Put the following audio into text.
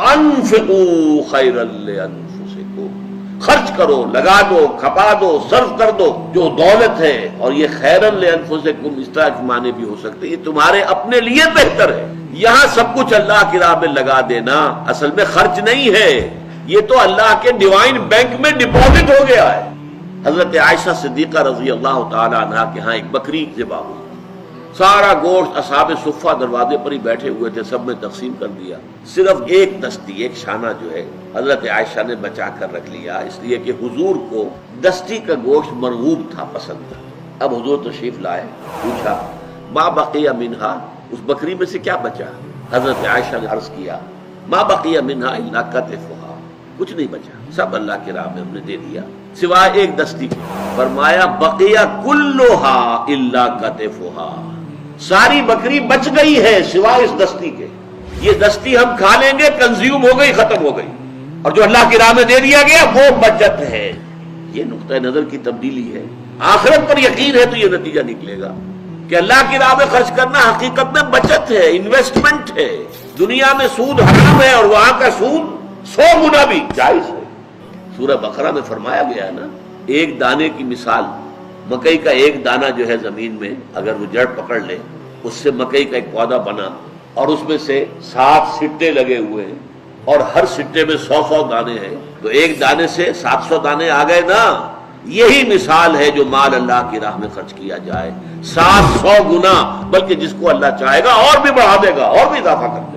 وَأَنفِقُوا خَيْرًا لِأَنفُسِكُمْ، خرچ کرو، لگا دو، کھپا دو، صرف کر دو جو دولت ہے. اور یہ خیرًا لِأَنفُسِكُمْ اس طرح کے معنی بھی ہو سکتے، یہ تمہارے اپنے لیے بہتر ہے. یہاں سب کچھ اللہ کی راہ میں لگا دینا اصل میں خرچ نہیں ہے، یہ تو اللہ کے ڈیوائن بینک میں ڈپازٹ ہو گیا ہے. حضرت عائشہ صدیقہ رضی اللہ تعالی عنہا کے ہاں ایک بکری ذبح ہوئی، سارا گوشت اصحاب صفہ دروازے پر ہی بیٹھے ہوئے تھے، سب میں تقسیم کر دیا. صرف ایک دستی، ایک شانہ جو ہے حضرت عائشہ نے بچا کر رکھ لیا، اس لیے کہ حضور کو دستی کا گوشت مرغوب تھا، پسند تھا. اب حضور تشریف لائے، پوچھا ما بقی منہا، اس بکری میں سے کیا بچا؟ حضرت عائشہ نے عرض کیا ما بقی منہا الا کتفھا، کچھ نہیں بچا، سب اللہ کی راہ میں ہم نے دے دیا سوائے ایک دستی کے. فرمایا بقیہ کلھا الا کتفھا، ساری بکری بچ گئی ہے سوائے اس دستی کے. یہ دستی ہم کھا لیں گے، کنزیوم ہو گئی، ختم ہو گئی، اور جو اللہ کی راہ میں دے دیا گیا وہ بچت ہے. یہ نقطہ نظر کی تبدیلی ہے. آخرت پر یقین ہے تو یہ نتیجہ نکلے گا کہ اللہ کی راہ میں خرچ کرنا حقیقت میں بچت ہے، انویسٹمنٹ ہے. دنیا میں سود حرام ہے اور وہاں کا سود 100 گنا بھی جائز ہے. سورہ بقرہ میں فرمایا گیا ہے نا، ایک دانے کی مثال، مکئی کا ایک دانہ جو ہے زمین میں اگر وہ جڑ پکڑ لے، اس سے مکئی کا ایک پودا بنا اور اس میں سے 7 سٹے لگے ہوئے ہیں اور ہر سٹے میں 100 دانے ہیں، تو ایک دانے سے 700 دانے آ گئے نا. یہی مثال ہے جو مال اللہ کی راہ میں خرچ کیا جائے 700 گنا، بلکہ جس کو اللہ چاہے گا اور بھی بڑھا دے گا اور بھی اضافہ کر دے گا.